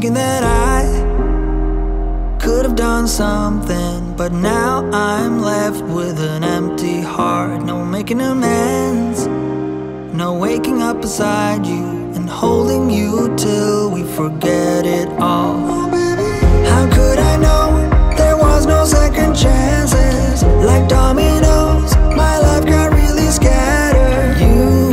thinking that I could have done something, but now I'm left with an empty heart. No making amends, no waking up beside you and holding you till we forget it all. How could I know there was no second chances? Like dominoes, my life got really scattered. You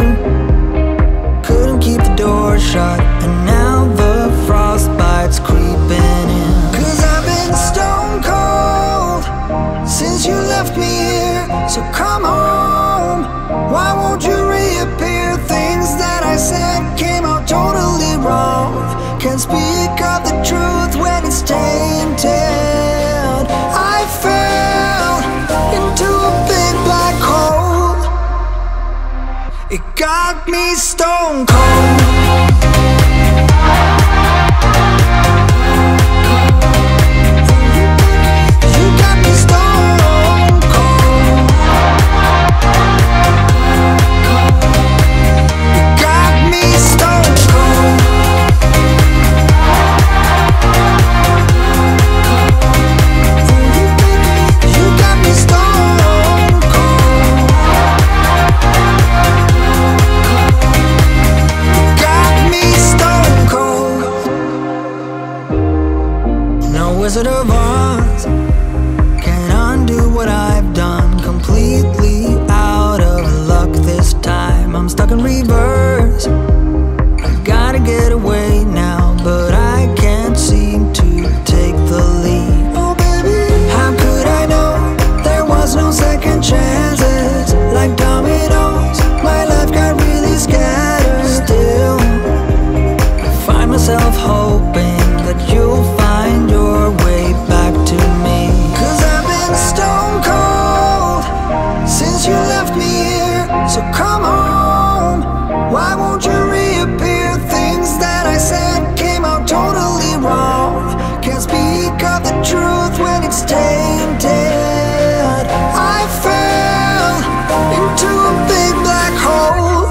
couldn't keep the door shut, and now the frostbite's creeping in. 'Cause I've been stone cold since you left me here. So come home, why won't you reappear? Things that I said came out totally wrong. Can't speak of the truth when it's tainted. I fell into a big black hole. It got me stone cold. You got me stone cold. You got me stone cold. You got me stone cold. Got me stone cold. No Wizard of Oz can undo what I've done. Completely out of luck this time. I'm stuck in reverse. I gotta get away now, but I can't seem to take the lead. Oh baby, how could I know there was no second chances? Like dominoes, my life got really scattered. Still, I find myself hoping that you'll find your way back to me. 'Cause I've been stone cold since you left me here. So come home, why won't you reappear? Things that I said came out totally wrong. Can't speak of the truth when it's tainted. I fell into a big black hole.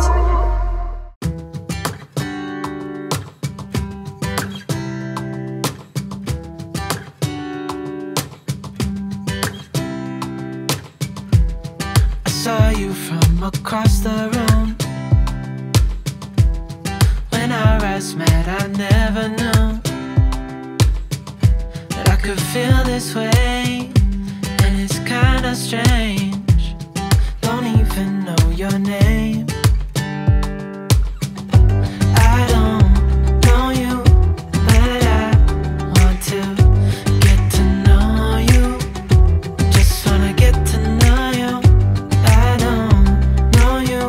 I saw you from across the room. When our eyes met, I never knew that I could feel this way. And it's kinda strange, don't even know your name. I don't know you, but I want to get to know you. Just wanna get to know you. I don't know you,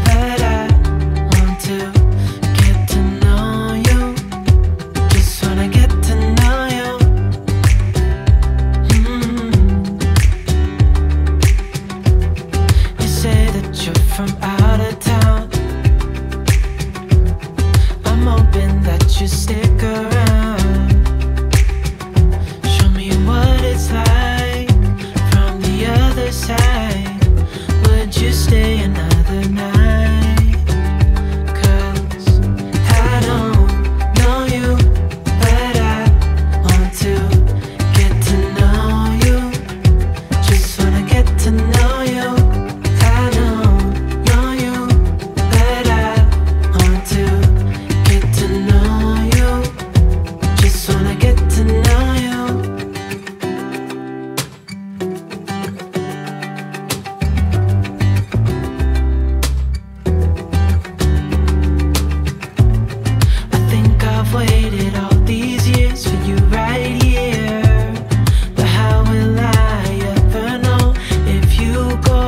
but I want to get to know you. Just wanna get to know you. You say that you're from out of town. I'm hoping that you stick around. Show me what it's like from the other side. Would you stay another night? 'Cause I don't know you, but I want to get to know you. Just wanna get to know you. I don't know you, but I want to get to know you. Just wanna get to know you. I think I've waited all these years for you right here. But how will I ever know if you go?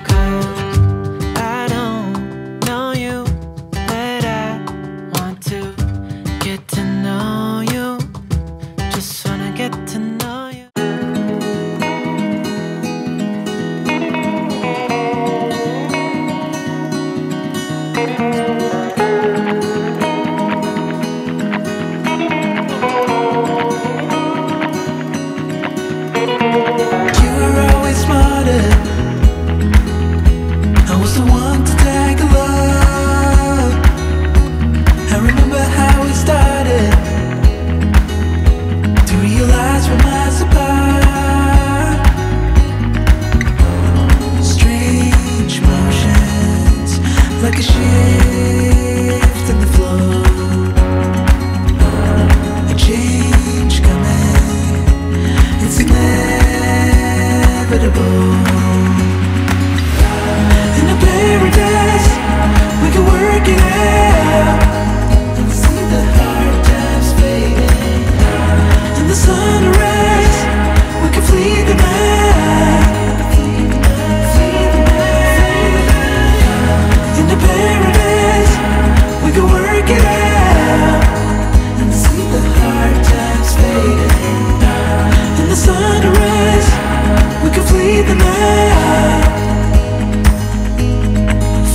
'Cause I don't know you, but I want to get to know you. Just wanna get to know you. You were always smarter. I was the one to take a love. I remember how inevitable. In a paradise, we can work it out and see the hard times fading. In the sunrise, we can flee the night. In a paradise, we can work it out and see the hard times fading. In the sunrise, we can flee the night.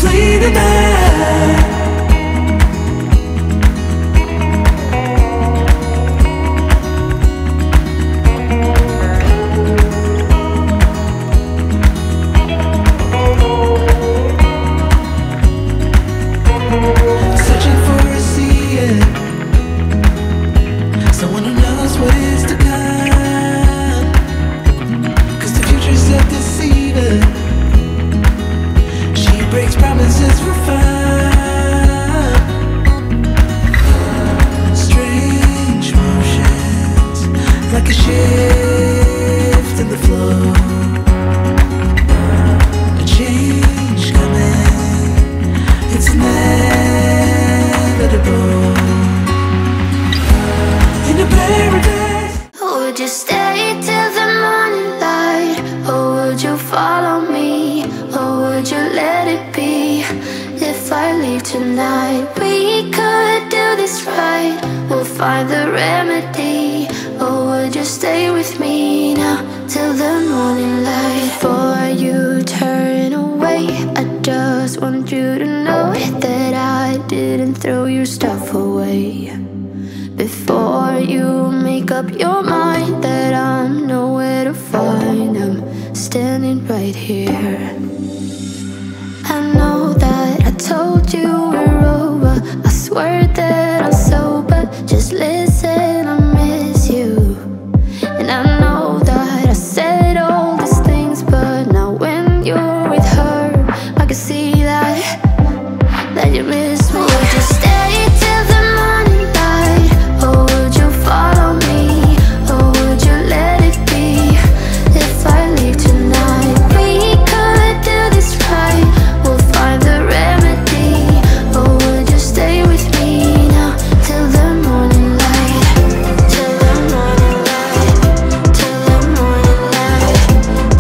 Flee the night. Searching for a seeing, someone who knows what is to come. 'Cause the future's so deceiving. She breaks promises for fun. Strange motions, like a shift in the flow. A change coming, it's inevitable. In a paradise, Would you stay till the morning light? Or would you follow me? Or would you let it be? If I leave tonight, we could do this right. We'll find the remedy. Or would you stay with me now till the morning light? Before you turn away, I just want you to know that I didn't throw your stuff away. Before you make up your mind that I'm nowhere to find, I'm standing right here. I know that I told you we're over, I swear that I'm sober. Just listen, I miss you. And I know that I said all these things, but now when you're with her, I can see that you miss me. Would you stay till the morning light? Or would you follow me? Or would you let it be? If I leave tonight, we could do this right. We'll find the remedy. Or would you stay with me now till the morning light? Till the morning light. Till the morning light.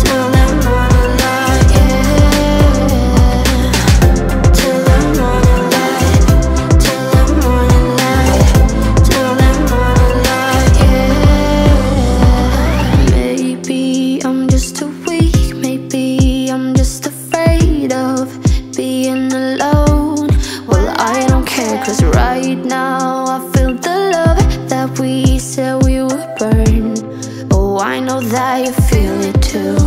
Till the morning light, yeah. Till the morning light. Till the morning light. Till the morning light, yeah. Maybe I'm just too weak. Maybe I'm just afraid of being alone. Well, I don't care, 'cause right now I feel the love that we said we would burn. Oh, I know that you feel it too.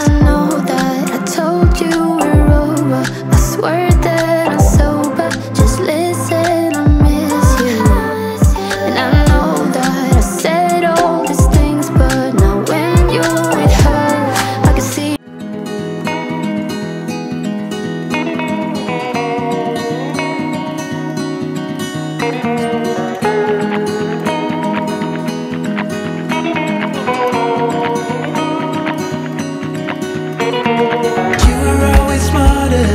I know that I told you we're over, I swear that I'm sober. Just listen, I miss you. And I know that I said all these things, but now when you're with her, I can see. you were always smarter.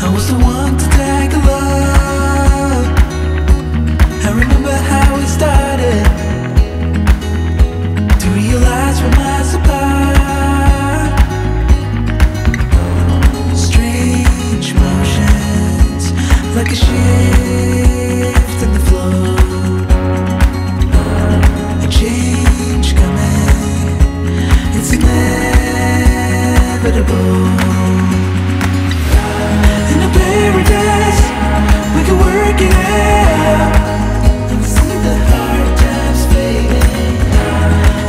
I was the one to tag along. I remember how it started, to realize we're miles apart. Strange motions, like a shift in the flow. A change coming, it's inevitable. In a paradise, we can work it out and see the hard times fading.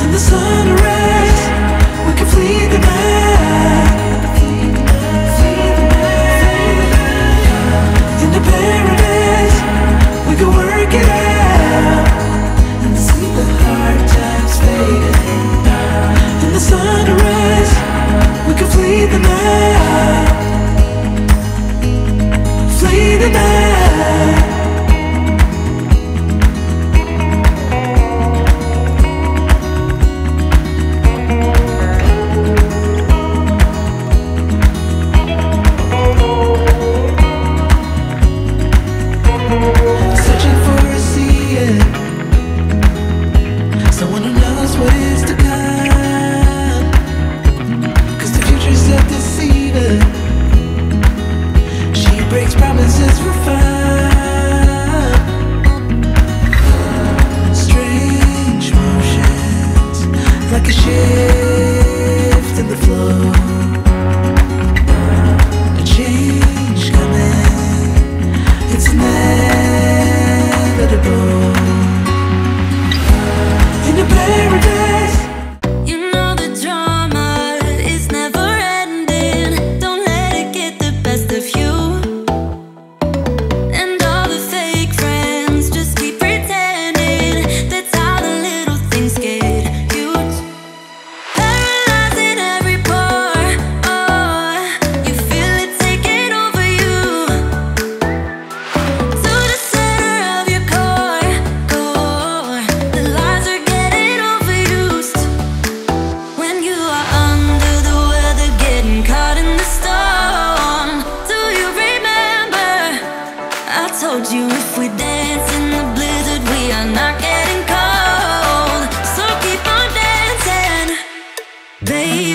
In the sunrise, we can flee the night. In a paradise, we can work it out and see the hard times fading. In the sunrise, we can flee the night. baby.